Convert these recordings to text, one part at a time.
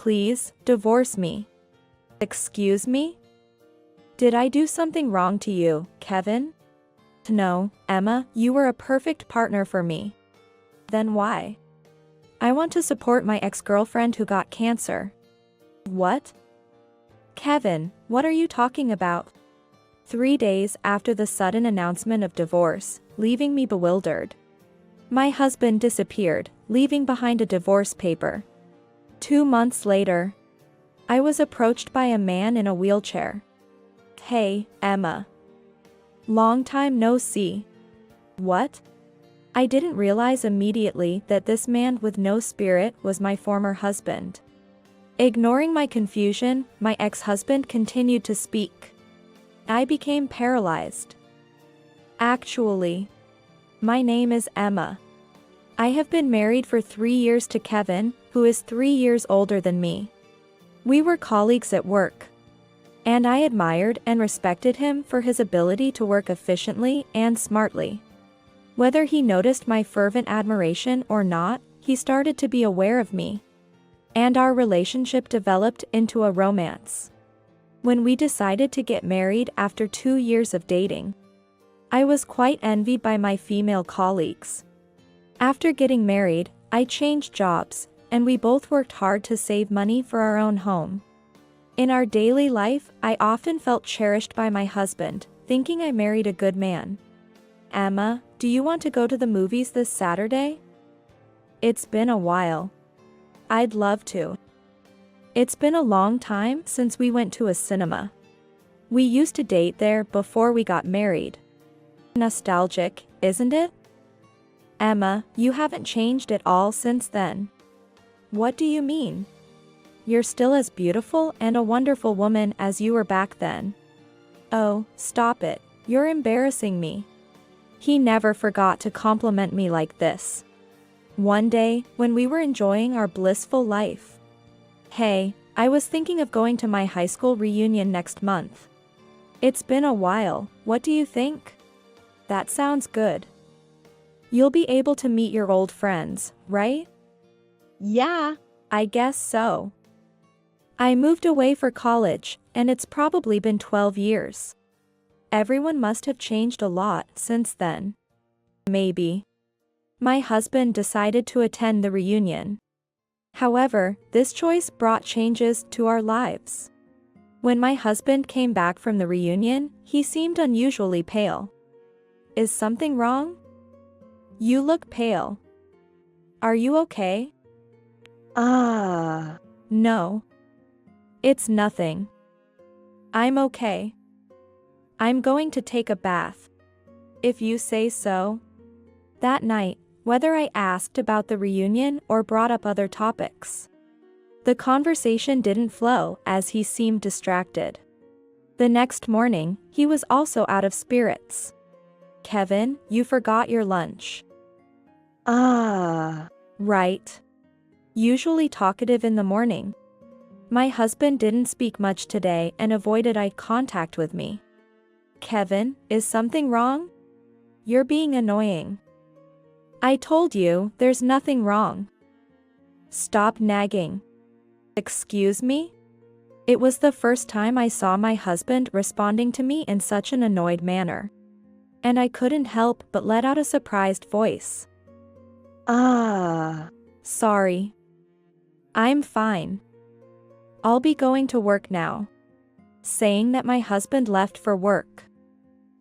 Please, divorce me. Excuse me? Did I do something wrong to you, Kevin? No, Emma, you were a perfect partner for me. Then why? I want to support my ex-girlfriend who got cancer. What? Kevin, what are you talking about? 3 days after the sudden announcement of divorce, leaving me bewildered. My husband disappeared, leaving behind a divorce paper. 2 months later, I was approached by a man in a wheelchair. Hey, Emma. Long time no see. What? I didn't realize immediately that this man with no spirit was my former husband. Ignoring my confusion, my ex-husband continued to speak. I became paralyzed. Actually, my name is Emma. I have been married for 3 years to Kevin, who is 3 years older than me. We were colleagues at work, and I admired and respected him for his ability to work efficiently and smartly. Whether he noticed my fervent admiration or not, he started to be aware of me, and our relationship developed into a romance. When we decided to get married after 2 years of dating, I was quite envied by my female colleagues. After getting married, I changed jobs, and we both worked hard to save money for our own home. In our daily life, I often felt cherished by my husband, thinking I married a good man. Emma, do you want to go to the movies this Saturday? It's been a while. I'd love to. It's been a long time since we went to a cinema. We used to date there before we got married. Nostalgic, isn't it? Emma, you haven't changed at all since then. What do you mean? You're still as beautiful and a wonderful woman as you were back then. Oh, stop it, you're embarrassing me. He never forgot to compliment me like this. One day, when we were enjoying our blissful life. Hey, I was thinking of going to my high school reunion next month. It's been a while, what do you think? That sounds good. You'll be able to meet your old friends, right? Yeah, I guess so. I moved away for college, and it's probably been 12 years. Everyone must have changed a lot since then. Maybe. My husband decided to attend the reunion. However, this choice brought changes to our lives. When my husband came back from the reunion, he seemed unusually pale. Is something wrong? You look pale. Are you okay? No. It's nothing. I'm okay. I'm going to take a bath. If you say so. That night, whether I asked about the reunion or brought up other topics, the conversation didn't flow as he seemed distracted. The next morning, he was also out of spirits. Kevin, you forgot your lunch. Right. Usually talkative in the morning. My husband didn't speak much today and avoided eye contact with me. Kevin, is something wrong? You're being annoying. I told you, there's nothing wrong. Stop nagging. Excuse me? It was the first time I saw my husband responding to me in such an annoyed manner, and I couldn't help but let out a surprised voice. Sorry. I'm fine. I'll be going to work now. Saying that, my husband left for work.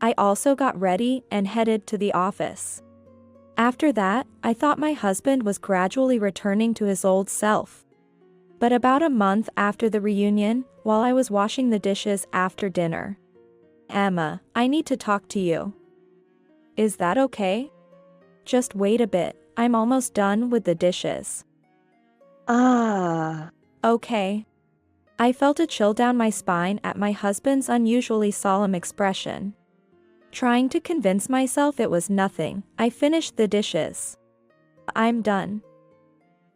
I also got ready and headed to the office. After that, I thought my husband was gradually returning to his old self. But about a month after the reunion, while I was washing the dishes after dinner. Emma, I need to talk to you. Is that okay? Just wait a bit, I'm almost done with the dishes. Okay. I felt a chill down my spine at my husband's unusually solemn expression. Trying to convince myself it was nothing, I finished the dishes. I'm done.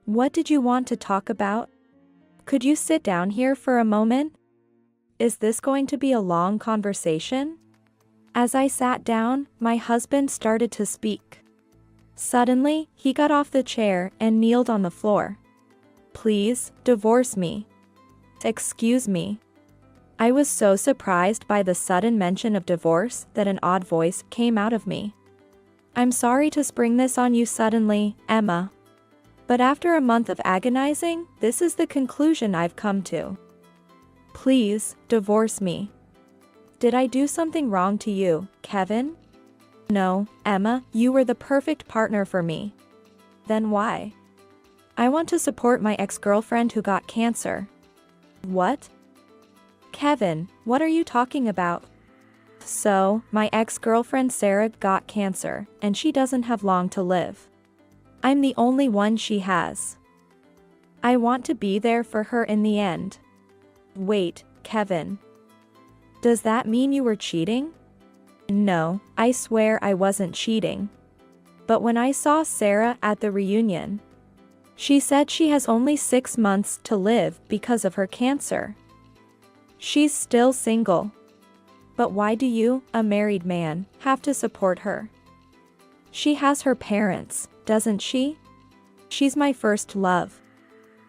What did you want to talk about? Could you sit down here for a moment? Is this going to be a long conversation? As I sat down, my husband started to speak. Suddenly, he got off the chair and kneeled on the floor. Please, divorce me. Excuse me. I was so surprised by the sudden mention of divorce that an odd voice came out of me. I'm sorry to spring this on you suddenly, Emma. But after a month of agonizing, this is the conclusion I've come to. Please, divorce me. Did I do something wrong to you, Kevin? No, Emma, you were the perfect partner for me. Then why? I want to support my ex-girlfriend who got cancer. What? Kevin, what are you talking about? So, my ex-girlfriend Sarah got cancer, and she doesn't have long to live. I'm the only one she has. I want to be there for her in the end. Wait, Kevin. Does that mean you were cheating? No, I swear I wasn't cheating. But when I saw Sarah at the reunion, she said she has only 6 months to live because of her cancer. She's still single. But why do you, a married man, have to support her? She has her parents, doesn't she? She's my first love.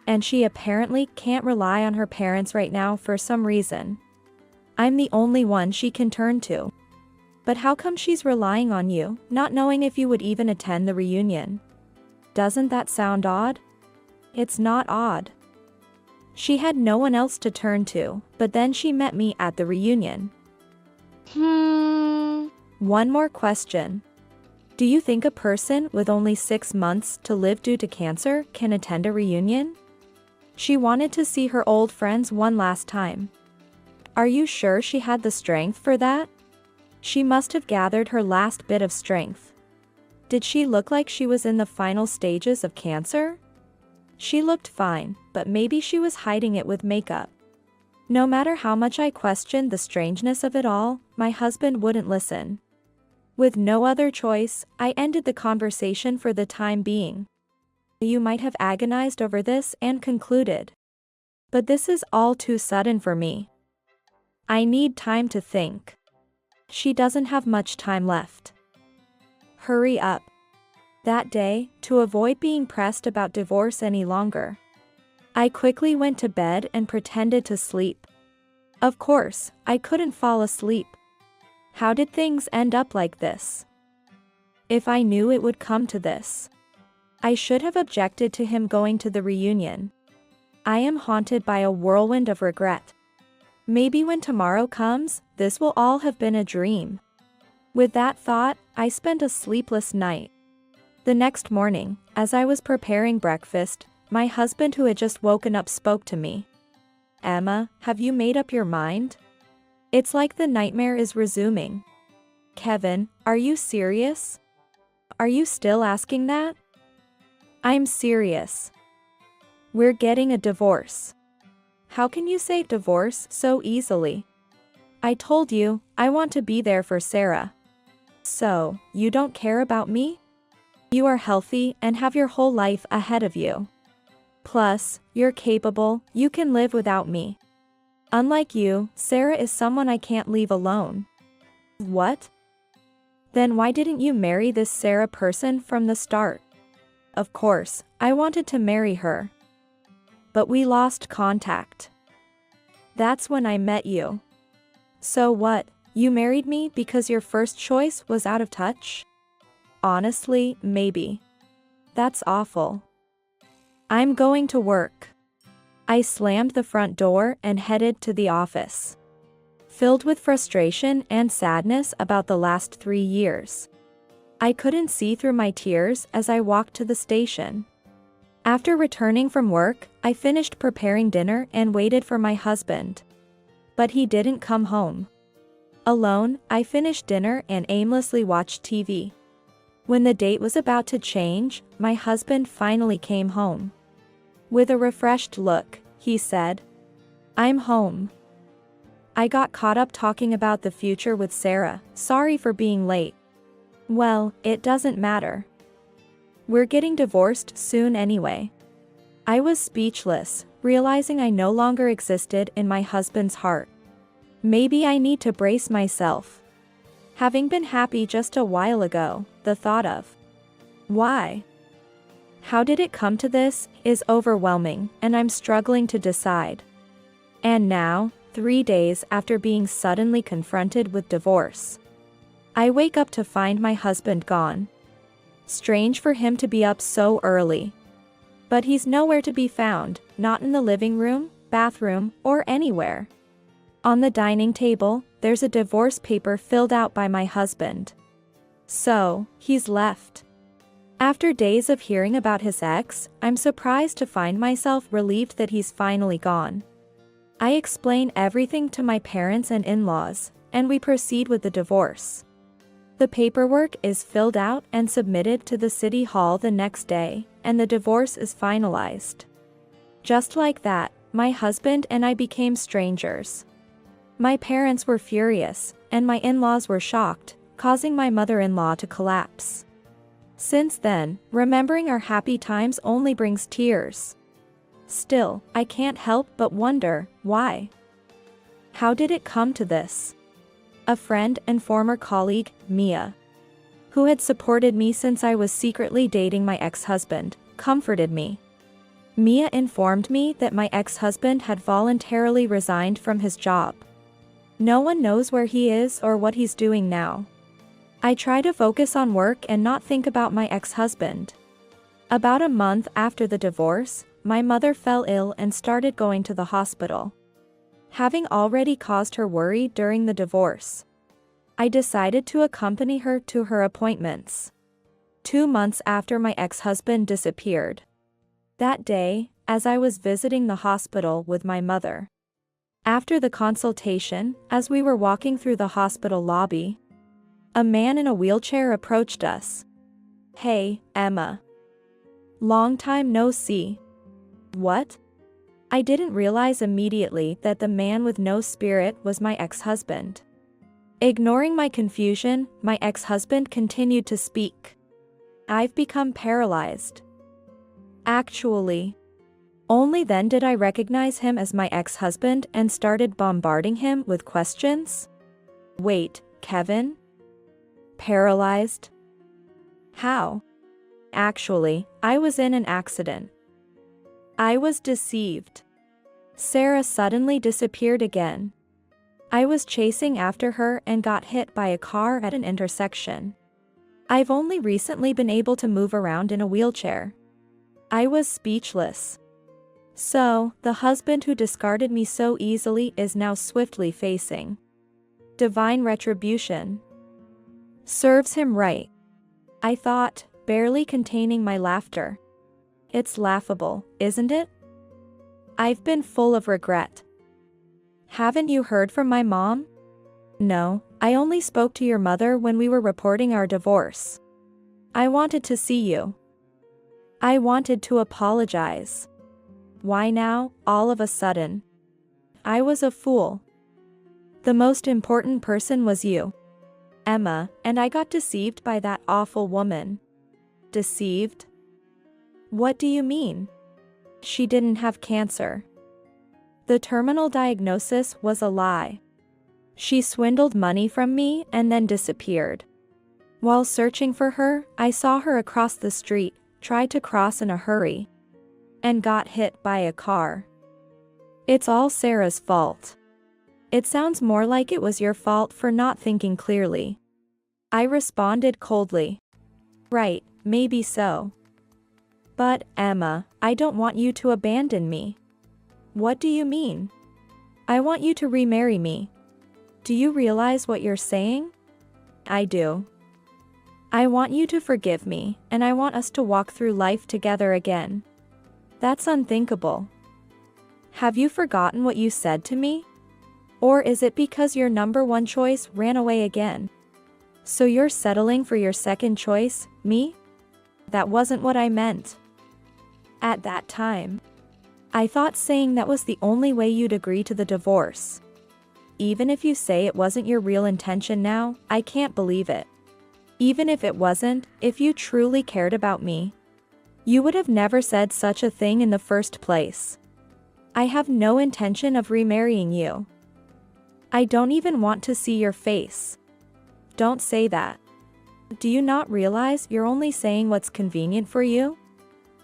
And she apparently can't rely on her parents right now for some reason. I'm the only one she can turn to. But how come she's relying on you, not knowing if you would even attend the reunion? Doesn't that sound odd? It's not odd. She had no one else to turn to, but then she met me at the reunion. One more question. Do you think a person with only 6 months to live due to cancer can attend a reunion? She wanted to see her old friends one last time. Are you sure she had the strength for that? She must have gathered her last bit of strength. Did she look like she was in the final stages of cancer? She looked fine, but maybe she was hiding it with makeup. No matter how much I questioned the strangeness of it all, my husband wouldn't listen. With no other choice, I ended the conversation for the time being. You might have agonized over this and concluded. But this is all too sudden for me. I need time to think. She doesn't have much time left. Hurry up. That day, to avoid being pressed about divorce any longer, I quickly went to bed and pretended to sleep. Of course, I couldn't fall asleep. How did things end up like this? If I knew it would come to this, I should have objected to him going to the reunion. I am haunted by a whirlwind of regret. Maybe when tomorrow comes, this will all have been a dream. With that thought, I spent a sleepless night. The next morning, as I was preparing breakfast, my husband who had just woken up spoke to me. Emma, have you made up your mind? It's like the nightmare is resuming. Kevin, are you serious? Are you still asking that? I'm serious. We're getting a divorce. How can you say divorce so easily? I told you, I want to be there for Sarah. So, you don't care about me? You are healthy and have your whole life ahead of you. Plus, you're capable, you can live without me. Unlike you, Sarah is someone I can't leave alone. What? Then why didn't you marry this Sarah person from the start? Of course, I wanted to marry her. But we lost contact. That's when I met you. So what, you married me because your first choice was out of touch? Honestly, maybe. That's awful. I'm going to work. I slammed the front door and headed to the office, filled with frustration and sadness about the last 3 years. I couldn't see through my tears as I walked to the station. After returning from work, I finished preparing dinner and waited for my husband. But he didn't come home. Alone, I finished dinner and aimlessly watched TV. When the date was about to change, my husband finally came home. With a refreshed look, he said, "I'm home. I got caught up talking about the future with Sarah, sorry for being late." Well, it doesn't matter. We're getting divorced soon anyway. I was speechless, realizing I no longer existed in my husband's heart. Maybe I need to brace myself. Having been happy just a while ago, the thought of, why? How did it come to this is overwhelming, and I'm struggling to decide. And now, 3 days after being suddenly confronted with divorce, I wake up to find my husband gone. Strange for him to be up so early. But he's nowhere to be found, not in the living room, bathroom, or anywhere. On the dining table, there's a divorce paper filled out by my husband. So, he's left. After days of hearing about his ex, I'm surprised to find myself relieved that he's finally gone. I explain everything to my parents and in-laws, and we proceed with the divorce. The paperwork is filled out and submitted to the city hall the next day, and the divorce is finalized. Just like that, my husband and I became strangers. My parents were furious, and my in-laws were shocked, causing my mother-in-law to collapse. Since then, remembering our happy times only brings tears. Still, I can't help but wonder, why? How did it come to this? A friend and former colleague, Mia, who had supported me since I was secretly dating my ex-husband, comforted me. Mia informed me that my ex-husband had voluntarily resigned from his job. No one knows where he is or what he's doing now. I try to focus on work and not think about my ex-husband. About a month after the divorce, my mother fell ill and started going to the hospital. Having already caused her worry during the divorce, I decided to accompany her to her appointments. 2 months after my ex-husband disappeared. That day, as I was visiting the hospital with my mother. After the consultation, as we were walking through the hospital lobby, a man in a wheelchair approached us. "Hey, Emma. Long time no see." What? I didn't realize immediately that the man with no spirit was my ex-husband. Ignoring my confusion, my ex-husband continued to speak. "I've become paralyzed." Actually, only then did I recognize him as my ex-husband and started bombarding him with questions. "Wait, Kevin? Paralyzed? How?" "Actually, I was in an accident. I was deceived. Sarah suddenly disappeared again. I was chasing after her and got hit by a car at an intersection. I've only recently been able to move around in a wheelchair." I was speechless. So, the husband who discarded me so easily is now swiftly facing divine retribution. Serves him right, I thought, barely containing my laughter. It's laughable, isn't it? I've been full of regret. "Haven't you heard from my mom?" "No, I only spoke to your mother when we were reporting our divorce. I wanted to see you. I wanted to apologize." Why now, all of a sudden? I was a fool. The most important person was you, Emma, and I got deceived by that awful woman. Deceived? What do you mean? She didn't have cancer. The terminal diagnosis was a lie. She swindled money from me and then disappeared. While searching for her, I saw her across the street, tried to cross in a hurry, and got hit by a car. It's all Sarah's fault. It sounds more like it was your fault for not thinking clearly. I responded coldly. Right, maybe so. But, Emma, I don't want you to abandon me. What do you mean? I want you to remarry me. Do you realize what you're saying? I do. I want you to forgive me, and I want us to walk through life together again. That's unthinkable. Have you forgotten what you said to me? Or is it because your number one choice ran away again? So you're settling for your second choice, me? That wasn't what I meant. At that time, I thought saying that was the only way you'd agree to the divorce. Even if you say it wasn't your real intention now, I can't believe it. Even if it wasn't, if you truly cared about me, you would have never said such a thing in the first place. I have no intention of remarrying you. I don't even want to see your face. Don't say that. Do you not realize you're only saying what's convenient for you?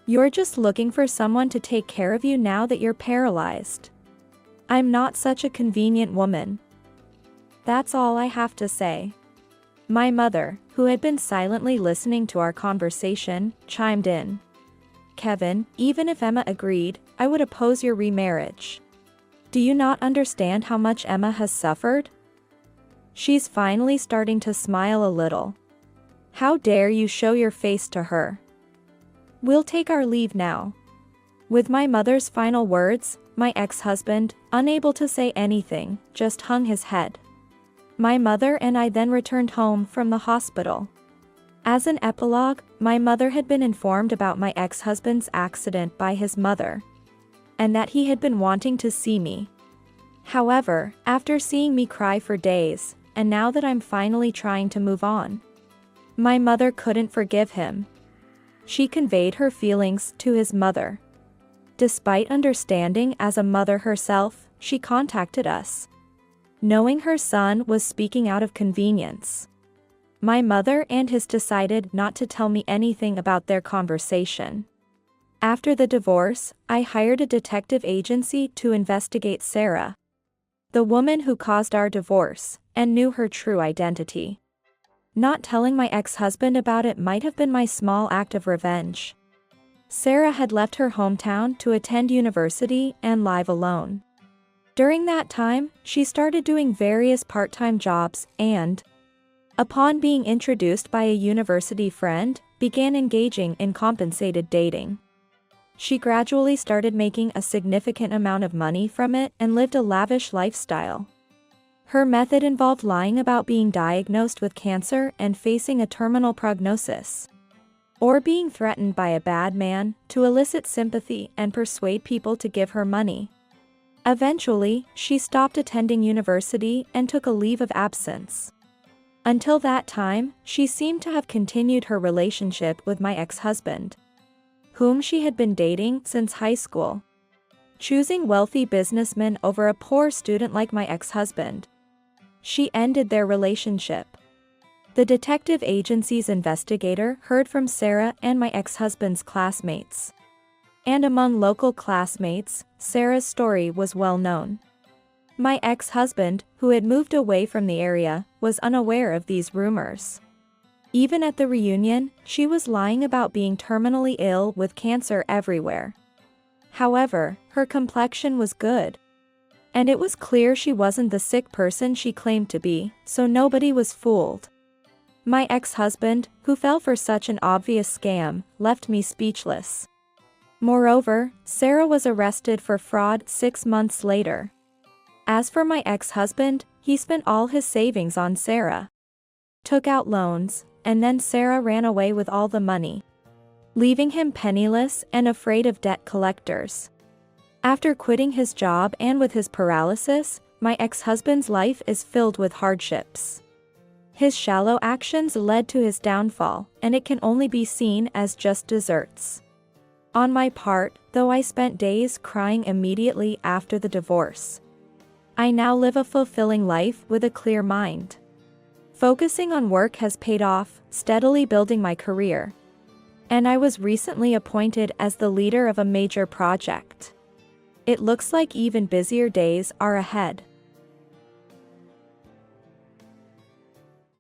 You're just looking for someone to take care of you now that you're paralyzed. I'm not such a convenient woman. That's all I have to say. My mother, who had been silently listening to our conversation, chimed in. Kevin, even if Emma agreed, I would oppose your remarriage. Do you not understand how much Emma has suffered? She's finally starting to smile a little. How dare you show your face to her? We'll take our leave now. With my mother's final words, my ex-husband, unable to say anything, just hung his head. My mother and I then returned home from the hospital. As an epilogue, my mother had been informed about my ex-husband's accident by his mother, and that he had been wanting to see me. However, after seeing me cry for days, and now that I'm finally trying to move on, my mother couldn't forgive him. She conveyed her feelings to his mother. Despite understanding as a mother herself, she contacted us, knowing her son was speaking out of convenience. My mother and his decided not to tell me anything about their conversation. After the divorce, I hired a detective agency to investigate Sarah, the woman who caused our divorce, and knew her true identity. Not telling my ex-husband about it might have been my small act of revenge. Sarah had left her hometown to attend university and live alone. During that time, she started doing various part-time jobs and, upon being introduced by a university friend, began engaging in compensated dating. She gradually started making a significant amount of money from it and lived a lavish lifestyle. Her method involved lying about being diagnosed with cancer and facing a terminal prognosis, or being threatened by a bad man to elicit sympathy and persuade people to give her money. Eventually, she stopped attending university and took a leave of absence. Until that time, she seemed to have continued her relationship with my ex-husband, whom she had been dating since high school. Choosing wealthy businessmen over a poor student like my ex-husband, she ended their relationship. The detective agency's investigator heard from Sarah and my ex-husband's classmates. And among local classmates, Sarah's story was well known. My ex-husband, who had moved away from the area, was unaware of these rumors. Even at the reunion, she was lying about being terminally ill with cancer everywhere. However, her complexion was good, and it was clear she wasn't the sick person she claimed to be, so nobody was fooled. My ex-husband, who fell for such an obvious scam, left me speechless. Moreover, Sarah was arrested for fraud 6 months later. As for my ex-husband, he spent all his savings on Sarah, took out loans, and then Sarah ran away with all the money, leaving him penniless and afraid of debt collectors. After quitting his job and with his paralysis, my ex-husband's life is filled with hardships. His shallow actions led to his downfall, and it can only be seen as just desserts. On my part, though I spent days crying immediately after the divorce, I now live a fulfilling life with a clear mind. Focusing on work has paid off, steadily building my career. And I was recently appointed as the leader of a major project. It looks like even busier days are ahead.